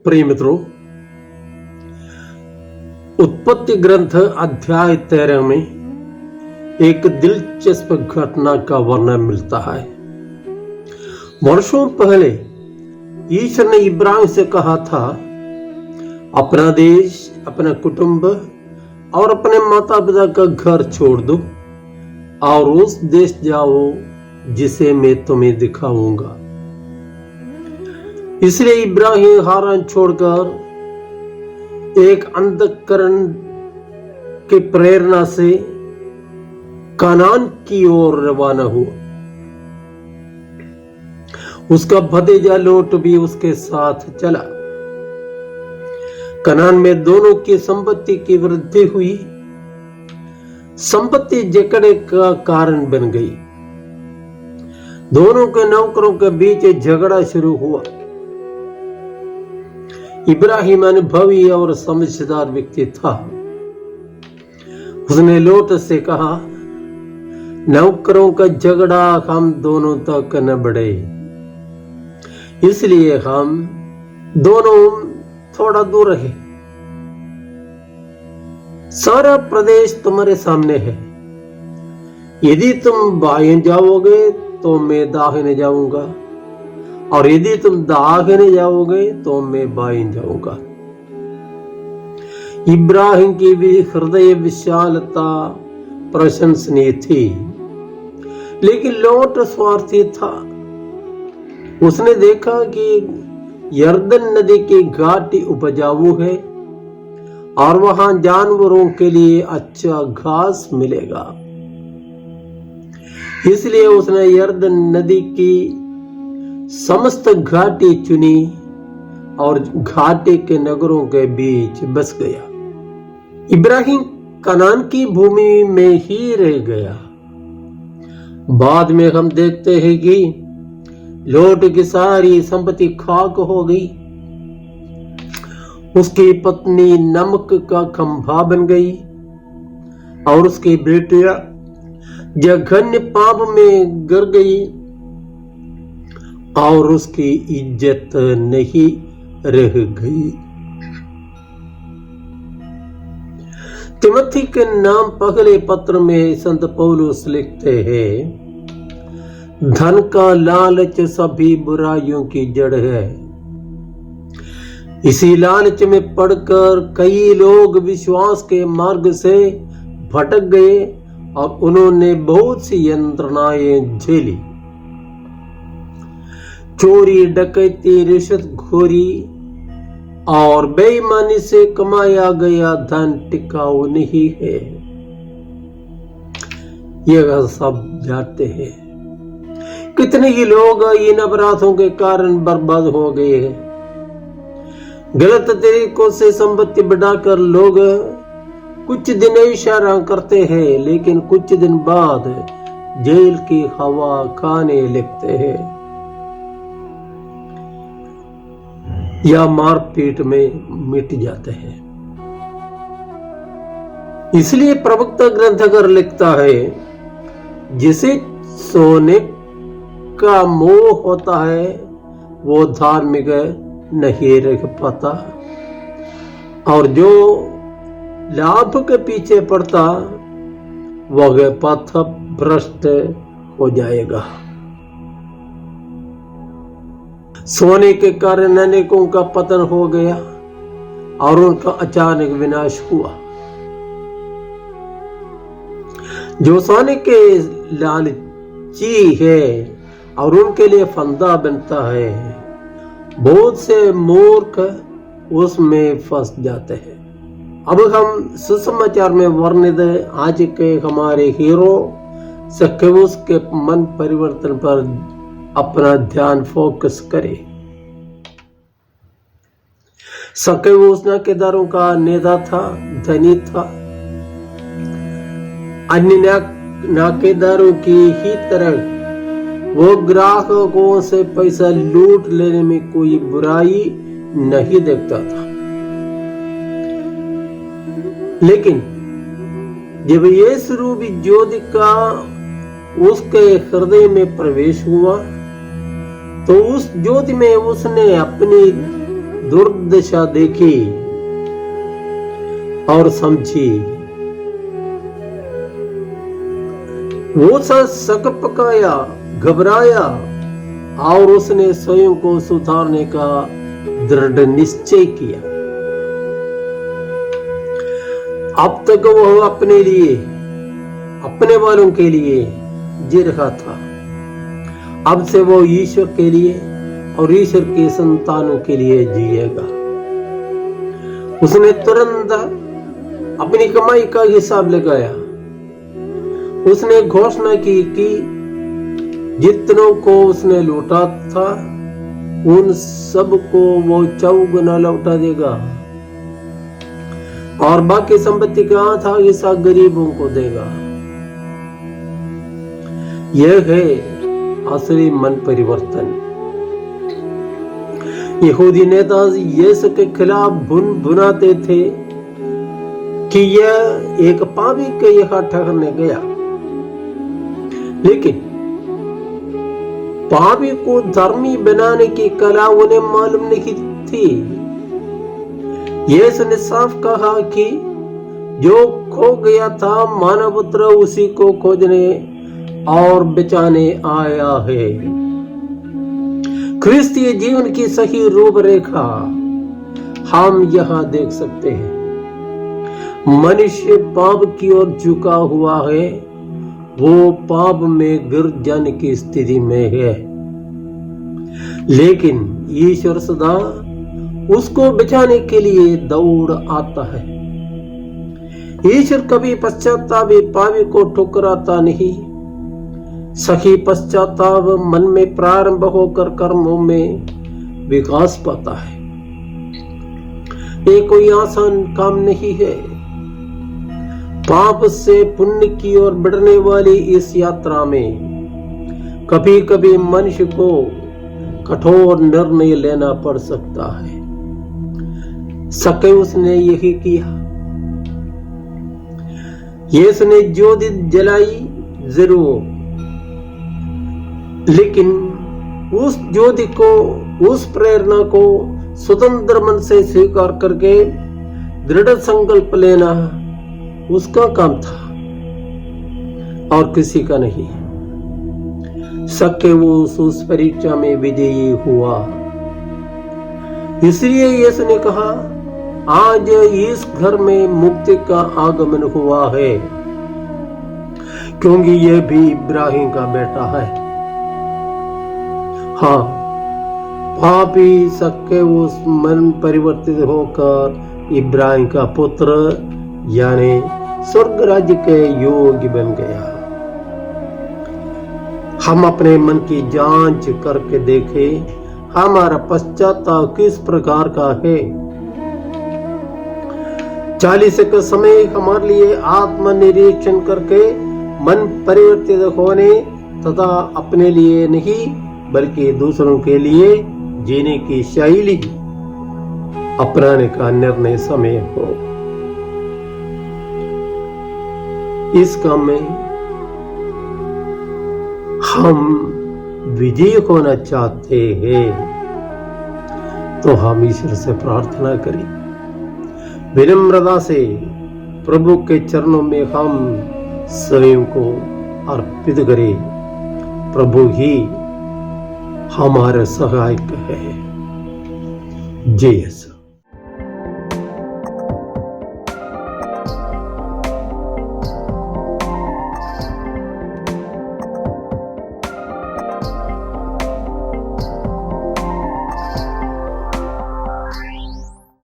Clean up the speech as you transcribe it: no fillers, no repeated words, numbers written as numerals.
प्रिय मित्रों, उत्पत्ति ग्रंथ अध्याय 13 में एक दिलचस्प घटना का वर्णन मिलता है। वर्षों पहले ईश्वर ने इब्राहिम से कहा था, अपना देश, अपना कुटुंब और अपने माता पिता का घर छोड़ दो और उस देश जाओ जिसे मैं तुम्हें दिखाऊंगा। इसलिए इब्राहिम हारान छोड़कर एक अंधकरण की प्रेरणा से कनान की ओर रवाना हुआ। उसका भतीजा लोट भी उसके साथ चला। कनान में दोनों की संपत्ति की वृद्धि हुई। संपत्ति झगड़े का कारण बन गई। दोनों के नौकरों के बीच झगड़ा शुरू हुआ। इब्राहिम अनुभवी और समझदार व्यक्ति था। उसने लोट से कहा, नौकरों का झगड़ा हम दोनों तक न बढ़े, इसलिए हम दोनों थोड़ा दूर रहे। सारा प्रदेश तुम्हारे सामने है। यदि तुम बाएं जाओगे तो मैं दाहिने जाऊंगा, और यदि तुम दाहिने जाओगे तो मैं बाएं जाऊंगा। इब्राहिम की भी हृदय विशालता प्रशंसनीय थी, लेकिन लोट स्वार्थी था। उसने देखा कि यर्दन नदी की घाटी उपजाऊ है और वहां जानवरों के लिए अच्छा घास मिलेगा। इसलिए उसने यर्दन नदी की समस्त घाटी चुनी और घाटी के नगरों के बीच बस गया। इब्राहिम कनान की भूमि में ही रह गया। बाद में हम देखते हैं कि लोट की सारी संपत्ति खाक हो गई। उसकी पत्नी नमक का खंभा बन गई और उसकी बेटियां जघन्य पाप में गिर गई और उसकी इज्जत नहीं रह गई। तिमोथी के नाम पहले पत्र में संत पौलुस लिखते हैं, धन का लालच सभी बुराइयों की जड़ है। इसी लालच में पड़कर कई लोग विश्वास के मार्ग से भटक गए और उन्होंने बहुत सी यंत्रणाएं झेली। चोरी, डकैती, रिश्वतखोरी और बेईमानी से कमाया गया धन टिकाऊ नहीं है, यह सब जानते हैं। कितने ही लोग इन अपराधों के कारण बर्बाद हो गए हैं। गलत तरीकों से संपत्ति बढ़ाकर लोग कुछ दिन इशारा करते हैं, लेकिन कुछ दिन बाद जेल की हवा खाने लगते हैं या मारपीट में मिट जाते हैं। इसलिए प्रवक्ता ग्रंथकार लिखता है, जिसे सोने का मोह होता है वो धार्मिक नहीं रह पाता, और जो लाभ के पीछे पड़ता वह पथ भ्रष्ट हो जाएगा। सोने के कारण अनेकों का पतन हो गया और उनका अचानक विनाश हुआ। जो सोने के लालची है और उनके लिए फंदा बनता है, बहुत से मूर्ख उसमें फंस जाते हैं। अब हम सुसमाचार में वर्णित आज के हमारे हीरो सक्केऊस के मन परिवर्तन पर अपना ध्यान फोकस करें। सक्केऊस नाकेदारों का नेता था, धनी था। अन्य नाकेदारों की ही तरह वो ग्राहकों से पैसा लूट लेने में कोई बुराई नहीं देखता था। लेकिन जब यीशु रूपी ज्योति का उसके हृदय में प्रवेश हुआ तो उस ज्योति में उसने अपनी दुर्दशा देखी और समझी, वो शक पकाया, घबराया और उसने स्वयं को सुधारने का दृढ़ निश्चय किया। अब तक वह अपने लिए, अपने वालों के लिए जी रहा था। अब से वो ईश्वर के लिए और ईश्वर के संतानों के लिए जिएगा। उसने तुरंत अपनी कमाई का हिसाब लगाया। उसने घोषणा की कि जितनों को उसने लूटा था उन सब को वो 4 गुना लौटा देगा और बाकी संपत्ति का आधा हिस्सा गरीबों को देगा। यह है असली मन परिवर्तन। यहूदी नेता यीशु के खिलाफ भुनाते थे कि यह एक पापी के यहाँ ठहरने गया, लेकिन पापी को धर्मी बनाने की कला उन्हें मालूम नहीं थी। यीशु ने साफ कहा कि जो खो गया था मानव पुत्र उसी को खोजने और बचाने आया है। क्रिस्तीय जीवन की सही रूपरेखा हम यहां देख सकते हैं। मनुष्य पाप की ओर झुका हुआ है, वो पाप में गिर जाने की स्थिति में है, लेकिन ईश्वर सदा उसको बचाने के लिए दौड़ आता है। ईश्वर कभी पश्चातापी पापी को ठुकराता नहीं। सही पश्चाताप मन में प्रारंभ होकर कर्मों में विकास पाता है। ये कोई आसान काम नहीं है। पाप से पुण्य की ओर बढ़ने वाली इस यात्रा में कभी कभी मनुष्य को कठोर निर्णय लेना पड़ सकता है। सक्केऊस ने यही किया। यीशु ने ज्योति जलाई जरूर, लेकिन उस ज्योति को, उस प्रेरणा को स्वतंत्र मन से स्वीकार करके दृढ़ संकल्प लेना उसका काम था और किसी का नहीं। सक्केऊस उस परीक्षा में विजयी हुआ। इसलिए यीशु ने कहा, आज इस घर में मुक्ति का आगमन हुआ है, क्योंकि यह भी इब्राहिम का बेटा है। हाँ, पापी सक्केऊस मन परिवर्तित होकर इब्राहिम का पुत्र यानी स्वर्ग राज्य के योग्य बन गया। हम अपने मन की जांच करके देखें, हमारा पश्चाताप किस प्रकार का है। 40 का समय हमारे लिए आत्मनिरीक्षण करके मन परिवर्तित होने तथा अपने लिए नहीं बल्कि दूसरों के लिए जीने की शैली अपनाने का निर्णय समय हो। इस काम में हम विजयी होना चाहते हैं तो हम ईश्वर से प्रार्थना करें, विनम्रता से प्रभु के चरणों में हम स्वयं को अर्पित करें। प्रभु ही हमारे सहायक है। जय यीशु।